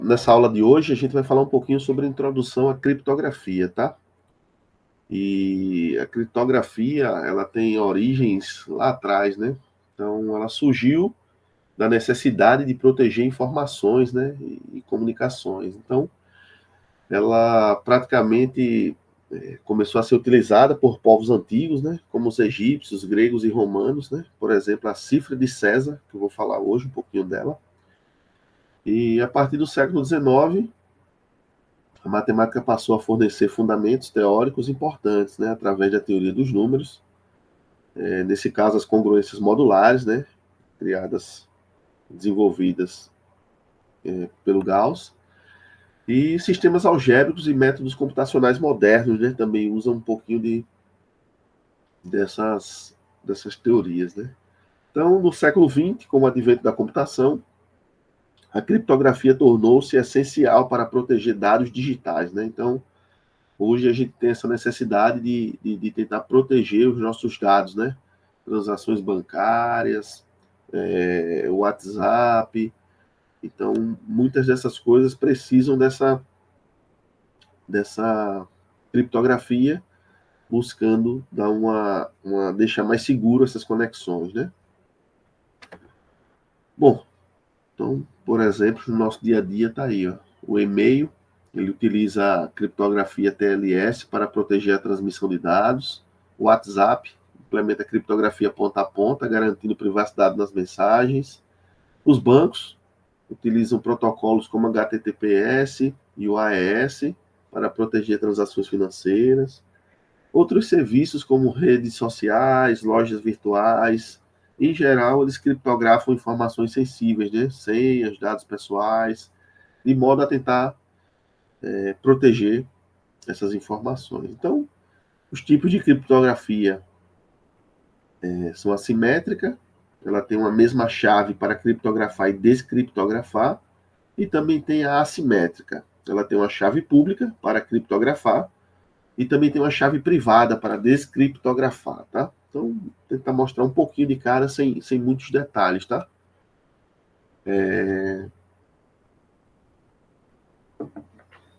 Nessa aula de hoje, a gente vai falar um pouquinho sobre a introdução à criptografia, tá? E a criptografia, ela tem origens lá atrás, né? Então, ela surgiu da necessidade de proteger informações, né? E comunicações. Então, ela praticamente começou a ser utilizada por povos antigos, né? Como os egípcios, gregos e romanos, né? Por exemplo, a cifra de César, que eu vou falar hoje um pouquinho dela. E a partir do século XIX, a matemática passou a fornecer fundamentos teóricos importantes, né, através da teoria dos números, nesse caso as congruências modulares, né, criadas, desenvolvidas pelo Gauss, e sistemas algébricos e métodos computacionais modernos, né, também usam um pouquinho dessas teorias, né. Então, no século XX, com o advento da computação, a criptografia tornou-se essencial para proteger dados digitais, né. Então, hoje a gente tem essa necessidade de tentar proteger os nossos dados, né? Transações bancárias, WhatsApp. Então, muitas dessas coisas precisam dessa criptografia, buscando dar deixar mais seguro essas conexões, né? Bom, então, por exemplo, no nosso dia a dia está aí, ó, o e-mail, ele utiliza a criptografia TLS para proteger a transmissão de dados. O WhatsApp implementa a criptografia ponta a ponta, garantindo privacidade nas mensagens. Os bancos utilizam protocolos como HTTPS e o AES para proteger transações financeiras. Outros serviços, como redes sociais, lojas virtuais, em geral, eles criptografam informações sensíveis, né? Senhas, dados pessoais, de modo a tentar proteger essas informações. Então, os tipos de criptografia são assimétrica, ela tem uma mesma chave para criptografar e descriptografar, e também tem a assimétrica, ela tem uma chave pública para criptografar e também tem uma chave privada para descriptografar, tá? Então, vou tentar mostrar um pouquinho de cada sem muitos detalhes, tá?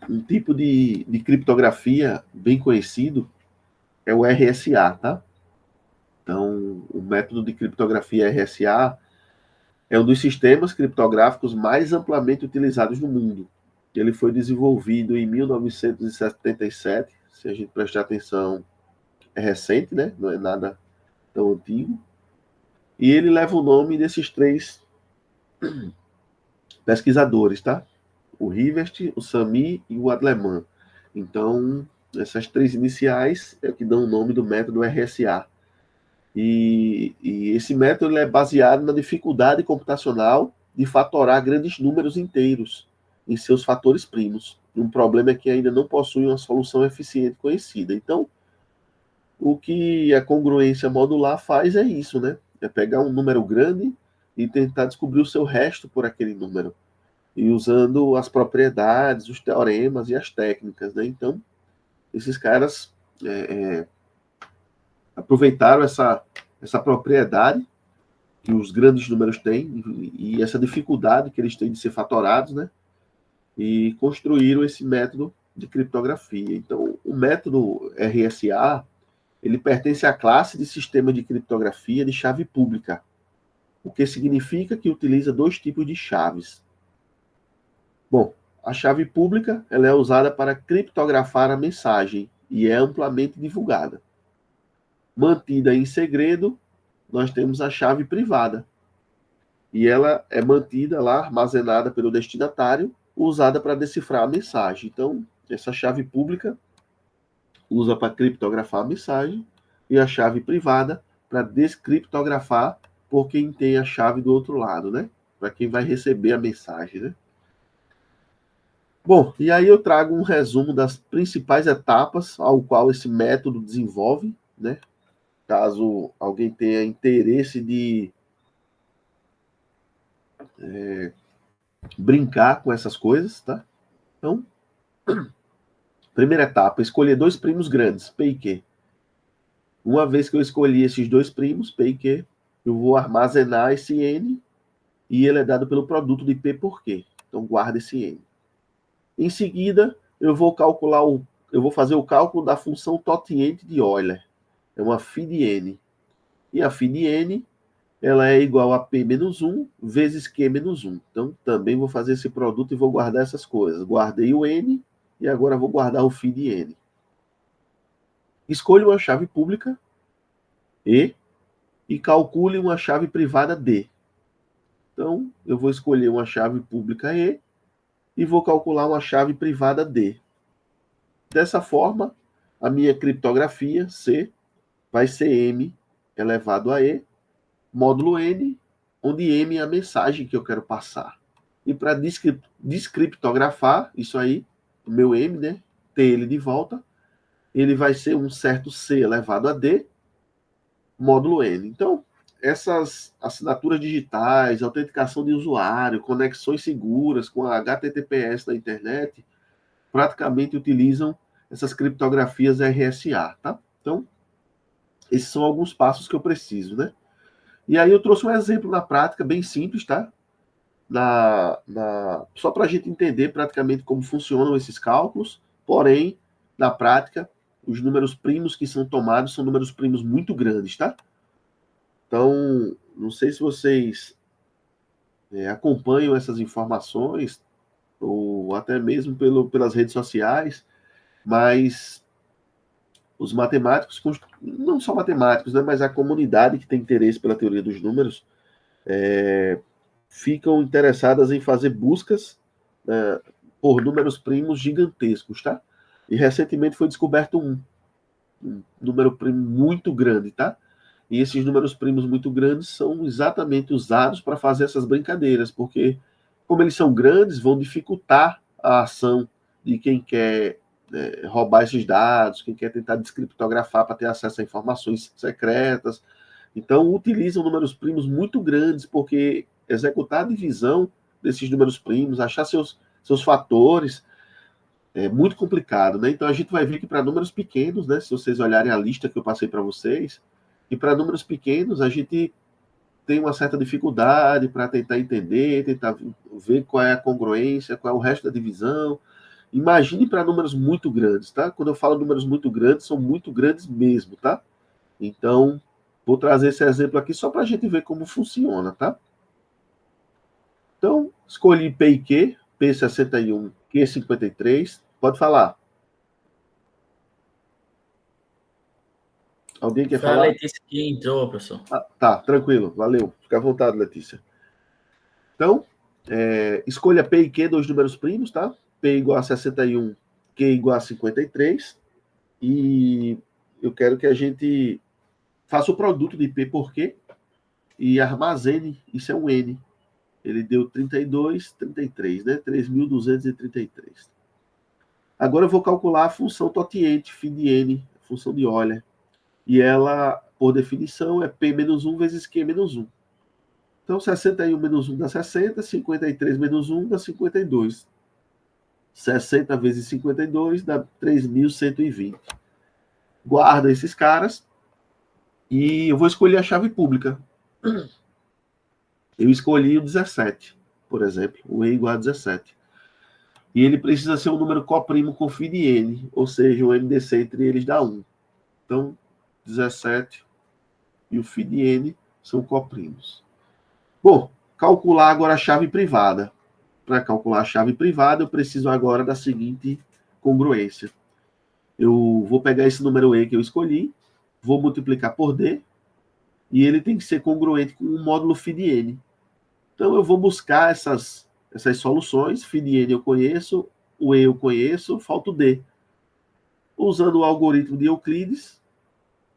Um tipo de criptografia bem conhecido é o RSA, tá? Então, o método de criptografia RSA é um dos sistemas criptográficos mais amplamente utilizados no mundo. Ele foi desenvolvido em 1977, se a gente prestar atenção, é recente, né? Não é nada tão antigo. E ele leva o nome desses três pesquisadores, tá? O Rivest, o Sami e o Adleman. Então, essas três iniciais é o que dão o nome do método RSA. E esse método é baseado na dificuldade computacional de fatorar grandes números inteiros em seus fatores primos. Um problema é que ainda não possui uma solução eficiente conhecida. Então, o que a congruência modular faz é isso, né? É pegar um número grande e tentar descobrir o seu resto por aquele número. E usando as propriedades, os teoremas e as técnicas, né? Então, esses caras aproveitaram essa propriedade que os grandes números têm e essa dificuldade que eles têm de ser fatorados, né? E construíram esse método de criptografia. Então, o método RSA, ele pertence à classe de sistema de criptografia de chave pública, o que significa que utiliza dois tipos de chaves. Bom, a chave pública ela é usada para criptografar a mensagem e é amplamente divulgada. Mantida em segredo, nós temos a chave privada, e ela é mantida lá, armazenada pelo destinatário, usada para decifrar a mensagem. Então, essa chave pública usa para criptografar a mensagem e a chave privada para descriptografar por quem tem a chave do outro lado, né? Para quem vai receber a mensagem, né? Bom, e aí eu trago um resumo das principais etapas ao qual esse método desenvolve, né? Caso alguém tenha interesse de brincar com essas coisas, tá? Então, primeira etapa, escolher dois primos grandes, P e Q. Uma vez que eu escolhi esses dois primos, P e Q, eu vou armazenar esse N e ele é dado pelo produto de P por Q. Então, guarda esse N. Em seguida, eu vou fazer o cálculo da função totient de Euler. É uma φ de n. E a φ de n, ela é igual a P menos 1 vezes Q menos 1. Então, também vou fazer esse produto e vou guardar essas coisas. Guardei o n e agora vou guardar o φ de n. Escolha uma chave pública, e calcule uma chave privada D. Então, eu vou escolher uma chave pública e vou calcular uma chave privada D. Dessa forma, a minha criptografia, C, vai ser M elevado a E, módulo N, onde M é a mensagem que eu quero passar. E para descriptografar isso aí, o meu M, né, ter ele de volta, ele vai ser um certo C elevado a D, módulo N. Então, essas assinaturas digitais, autenticação de usuário, conexões seguras com a HTTPS da internet, praticamente utilizam essas criptografias RSA, tá? Então, esses são alguns passos que eu preciso, né? E aí eu trouxe um exemplo na prática, bem simples, tá? Só para a gente entender praticamente como funcionam esses cálculos, porém, na prática, os números primos que são tomados são números primos muito grandes, tá? Então, não sei se vocês acompanham essas informações, ou até mesmo pelas redes sociais, mas os matemáticos, não só matemáticos, né, mas a comunidade que tem interesse pela teoria dos números, ficam interessadas em fazer buscas por números primos gigantescos, tá? E recentemente foi descoberto um número primo muito grande, tá? E esses números primos muito grandes são exatamente usados para fazer essas brincadeiras, porque, como eles são grandes, vão dificultar a ação de quem quer roubar esses dados, quem quer tentar descriptografar para ter acesso a informações secretas. Então, utilizam números primos muito grandes, porque executar a divisão desses números primos, achar seus fatores, é muito complicado, né? Então, a gente vai ver que para números pequenos, né, se vocês olharem a lista que eu passei para vocês, e para números pequenos, a gente tem uma certa dificuldade para tentar entender, tentar ver qual é a congruência, qual é o resto da divisão. Imagine para números muito grandes, tá? Quando eu falo números muito grandes, são muito grandes mesmo, tá? Então, vou trazer esse exemplo aqui só para a gente ver como funciona, tá? Então, escolhi P e Q, P61, Q53. Pode falar. Alguém quer Foi a falar? Letícia que entrou, professor. Ah, tá, tranquilo, valeu. Fica à vontade, Letícia. Então, escolha P e Q, dois números primos, tá? P igual a 61, Q igual a 53. E eu quero que a gente faça o produto de P por Q e armazene, isso é um N. Ele deu 32, 33, né? 3.233. Agora eu vou calcular a função totiente, φ de N, função de Euler. E ela, por definição, é P menos 1 vezes Q menos 1. Então, 61 menos 1 dá 60, 53 menos 1 dá 52. 60 vezes 52 dá 3.120. Guarda esses caras e eu vou escolher a chave pública. Eu escolhi o 17, por exemplo, o E igual a 17. E ele precisa ser um número coprimo com φ de N, ou seja, o MDC entre eles dá 1. Então, 17 e o φ de N são coprimos. Bom, calcular agora a chave privada. Para calcular a chave privada, eu preciso agora da seguinte congruência. Eu vou pegar esse número E que eu escolhi, vou multiplicar por D, e ele tem que ser congruente com o módulo φ de N. Então, eu vou buscar essas soluções. Φ de N eu conheço, o E eu conheço, falta o D. Usando o algoritmo de Euclides,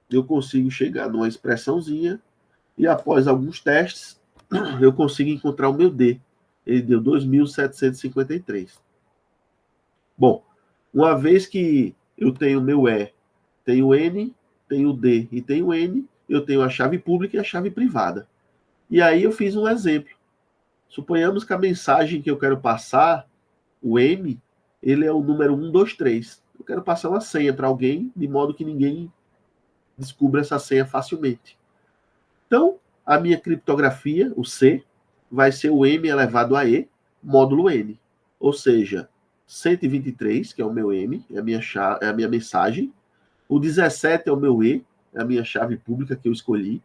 eu consigo chegar numa expressãozinha, e após alguns testes, eu consigo encontrar o meu D. Ele deu 2.753. Bom, uma vez que eu tenho o meu E, tenho N, tenho D e tenho N, eu tenho a chave pública e a chave privada. E aí eu fiz um exemplo. Suponhamos que a mensagem que eu quero passar, o M, ele é o número 123. Eu quero passar uma senha para alguém, de modo que ninguém descubra essa senha facilmente. Então, a minha criptografia, o C, vai ser o M elevado a E, módulo N. Ou seja, 123, que é o meu M, é a minha mensagem. O 17 é o meu E, é a minha chave pública que eu escolhi.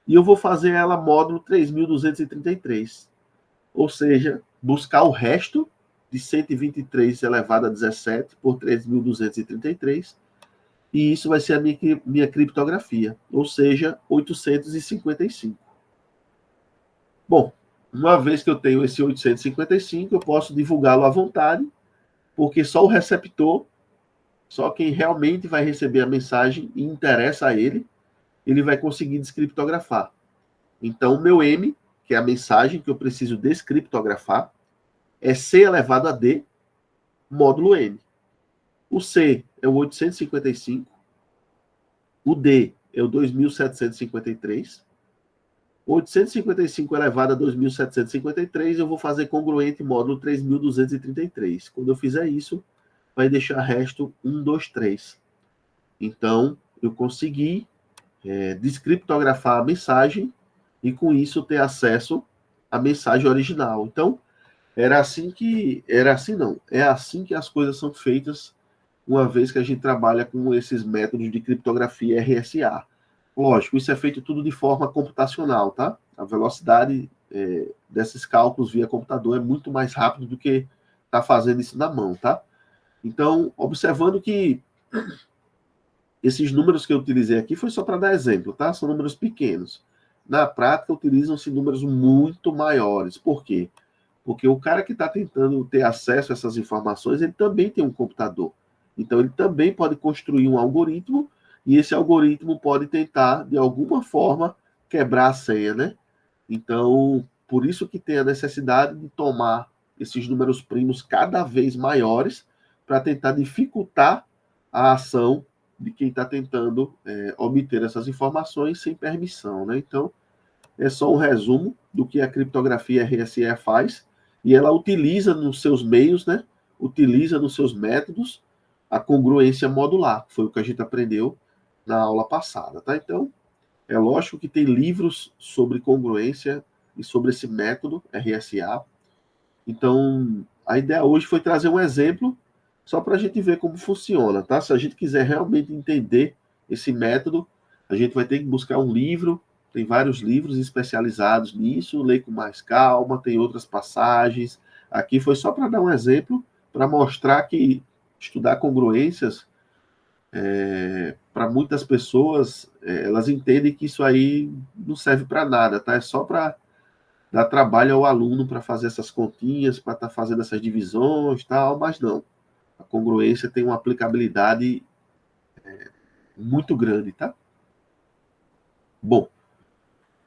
E eu vou fazer ela módulo 3233. Ou seja, buscar o resto de 123 elevado a 17 por 3.233. E isso vai ser a minha criptografia, ou seja, 855. Bom, uma vez que eu tenho esse 855, eu posso divulgá-lo à vontade, porque só o receptor, só quem realmente vai receber a mensagem e interessa a ele, ele vai conseguir descriptografar. Então, o meu M, que é a mensagem que eu preciso descriptografar, é C elevado a D, módulo N. O C é o 855, o D é o 2753, 855 elevado a 2.753, eu vou fazer congruente módulo 3.233. Quando eu fizer isso, vai deixar resto 1, 2, 3. Então, eu consegui descriptografar a mensagem e, com isso, ter acesso à mensagem original. Então, é assim que as coisas são feitas uma vez que a gente trabalha com esses métodos de criptografia RSA. Lógico, isso é feito tudo de forma computacional, tá? A velocidade desses cálculos via computador é muito mais rápido do que tá fazendo isso na mão, tá? Então, observando que esses números que eu utilizei aqui foi só para dar exemplo, tá? São números pequenos. Na prática, utilizam-se números muito maiores. Por quê? Porque o cara que está tentando ter acesso a essas informações, ele também tem um computador. Então, ele também pode construir um algoritmo e esse algoritmo pode tentar, de alguma forma, quebrar a senha, né? Então, por isso que tem a necessidade de tomar esses números primos cada vez maiores para tentar dificultar a ação de quem está tentando obter essas informações sem permissão, né? Então, é só um resumo do que a criptografia RSE faz, e ela utiliza nos seus meios, né? Utiliza nos seus métodos a congruência modular, foi o que a gente aprendeu na aula passada, tá? Então, é lógico que tem livros sobre congruência e sobre esse método RSA. Então, a ideia hoje foi trazer um exemplo só para a gente ver como funciona, tá? Se a gente quiser realmente entender esse método, a gente vai ter que buscar um livro. Tem vários livros especializados nisso, ler com mais calma, tem outras passagens. Aqui foi só para dar um exemplo, para mostrar que estudar congruências, para muitas pessoas, elas entendem que isso aí não serve para nada, tá? É só para dar trabalho ao aluno para fazer essas continhas, para estar fazendo essas divisões, tal, mas não. A congruência tem uma aplicabilidade muito grande, tá? Bom,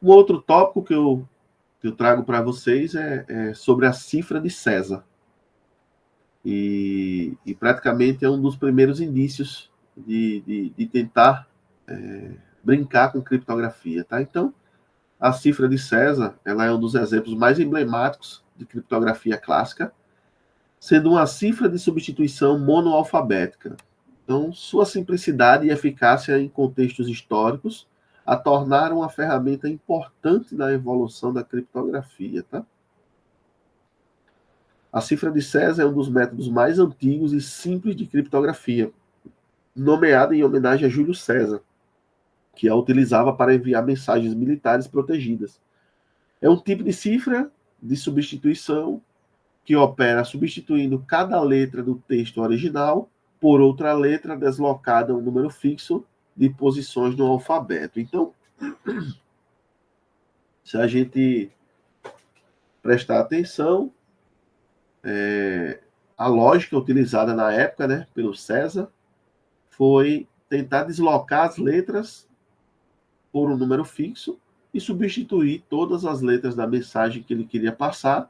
um outro tópico que eu trago para vocês é sobre a cifra de César. E praticamente é um dos primeiros indícios de tentar brincar com criptografia, tá? Então, a cifra de César, ela é um dos exemplos mais emblemáticos de criptografia clássica, sendo uma cifra de substituição monoalfabética. Então, sua simplicidade e eficácia em contextos históricos a tornaram uma ferramenta importante na evolução da criptografia, tá? A cifra de César é um dos métodos mais antigos e simples de criptografia, nomeada em homenagem a Júlio César, que a utilizava para enviar mensagens militares protegidas. É um tipo de cifra de substituição que opera substituindo cada letra do texto original por outra letra deslocada a um número fixo de posições no alfabeto. Então, se a gente prestar atenção, a lógica utilizada na época, né, pelo César, foi tentar deslocar as letras por um número fixo e substituir todas as letras da mensagem que ele queria passar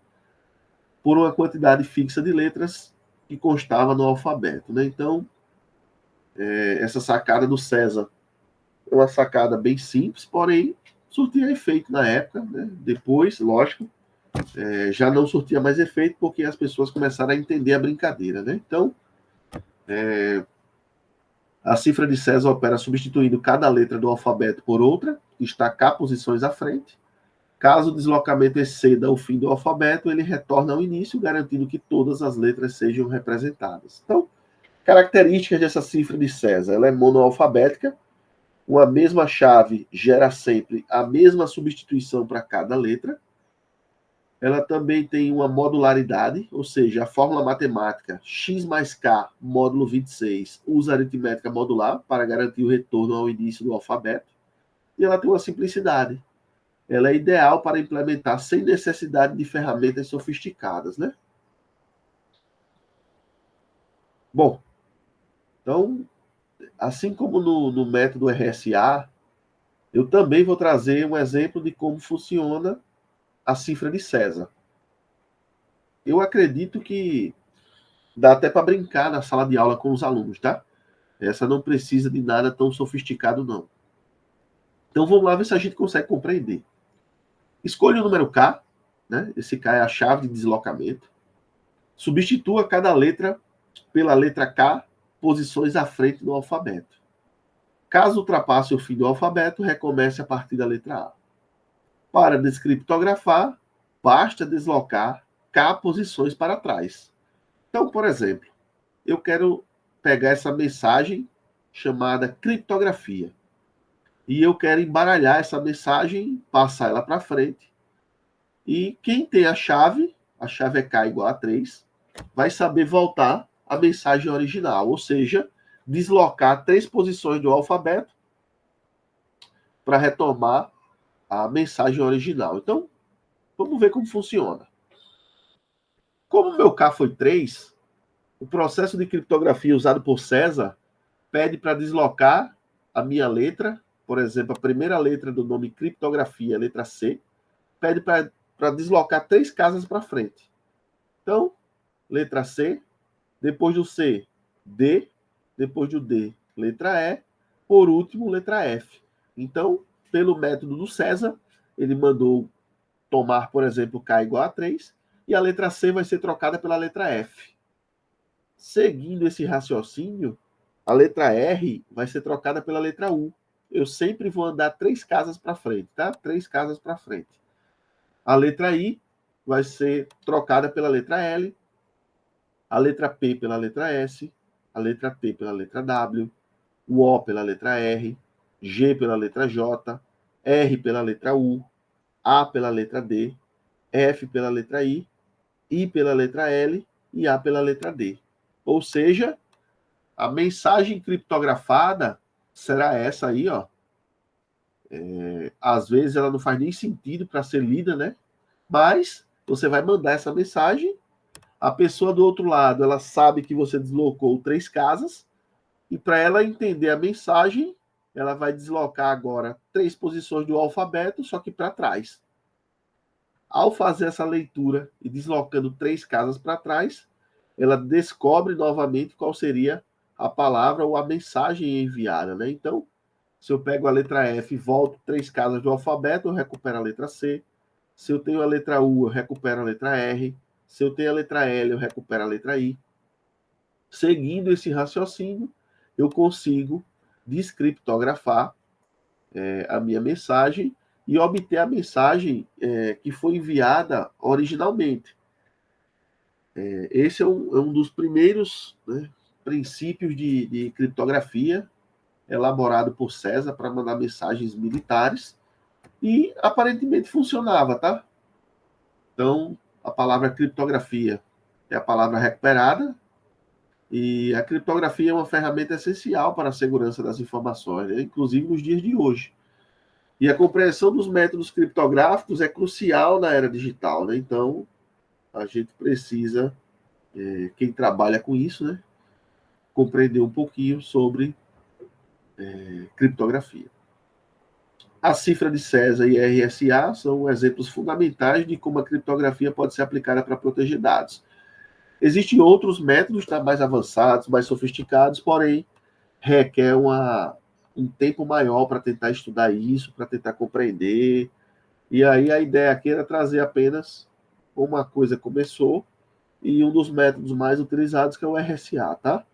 por uma quantidade fixa de letras que constava no alfabeto, né? Então, essa sacada do César é uma sacada bem simples, porém surtia efeito na época, né? Depois, lógico, já não surtia mais efeito porque as pessoas começaram a entender a brincadeira, né? Então, a cifra de César opera substituindo cada letra do alfabeto por outra, que está cá posições à frente. Caso o deslocamento exceda o fim do alfabeto, ele retorna ao início, garantindo que todas as letras sejam representadas. Então, características dessa cifra de César. Ela é monoalfabética, uma mesma chave gera sempre a mesma substituição para cada letra. Ela também tem uma modularidade, ou seja, a fórmula matemática x mais k módulo 26 usa aritmética modular para garantir o retorno ao início do alfabeto. E ela tem uma simplicidade. Ela é ideal para implementar sem necessidade de ferramentas sofisticadas, né? Bom, então, assim como no método RSA, eu também vou trazer um exemplo de como funciona a cifra de César. Eu acredito que dá até para brincar na sala de aula com os alunos, tá? Essa não precisa de nada tão sofisticado, não. Então vamos lá ver se a gente consegue compreender. Escolha o número K, né? Esse K é a chave de deslocamento. Substitua cada letra pela letra K, posições à frente do alfabeto. Caso ultrapasse o fim do alfabeto, recomece a partir da letra A. Para descriptografar, basta deslocar K posições para trás. Então, por exemplo, eu quero pegar essa mensagem chamada criptografia. E eu quero embaralhar essa mensagem, passar ela para frente. E quem tem a chave é K igual a 3, vai saber voltar a mensagem original, ou seja, deslocar 3 posições do alfabeto para retomar a mensagem original. Então, vamos ver como funciona. Como o meu K foi 3, o processo de criptografia usado por César pede para deslocar a minha letra, por exemplo, a primeira letra do nome criptografia, letra C, pede para deslocar 3 casas para frente. Então, letra C, depois do C, D, depois do D, letra E, por último, letra F. Então, pelo método do César, ele mandou tomar, por exemplo, K igual a 3, e a letra C vai ser trocada pela letra F. Seguindo esse raciocínio, a letra R vai ser trocada pela letra U. Eu sempre vou andar 3 casas para frente, tá? 3 casas para frente. A letra I vai ser trocada pela letra L, a letra P pela letra S, a letra T pela letra W, o O pela letra R, G pela letra J, R pela letra U, A pela letra D, F pela letra I pela letra L e A pela letra D. Ou seja, a mensagem criptografada será essa aí, ó. Às vezes ela não faz nem sentido para ser lida, né? Mas você vai mandar essa mensagem, a pessoa do outro lado, ela sabe que você deslocou 3 casas, e para ela entender a mensagem, ela vai deslocar agora 3 posições do alfabeto, só que para trás. Ao fazer essa leitura e deslocando 3 casas para trás, ela descobre novamente qual seria a palavra ou a mensagem enviada, né? Então, se eu pego a letra F e volto 3 casas do alfabeto, eu recupero a letra C. Se eu tenho a letra U, eu recupero a letra R. Se eu tenho a letra L, eu recupero a letra I. Seguindo esse raciocínio, eu consigo descriptografar a minha mensagem e obter a mensagem que foi enviada originalmente. Esse é um dos primeiros, né, princípios de criptografia elaborado por César para mandar mensagens militares e aparentemente funcionava, tá? Então, a palavra criptografia é a palavra recuperada, e a criptografia é uma ferramenta essencial para a segurança das informações, né? Inclusive nos dias de hoje. E a compreensão dos métodos criptográficos é crucial na era digital, né? Então, a gente precisa, quem trabalha com isso, né, compreender um pouquinho sobre criptografia. A cifra de César e RSA são exemplos fundamentais de como a criptografia pode ser aplicada para proteger dados. Existem outros métodos, tá, mais avançados, mais sofisticados, porém requer um tempo maior para tentar estudar isso, para tentar compreender. E aí a ideia aqui era trazer apenas como a coisa começou e um dos métodos mais utilizados, que é o RSA, tá?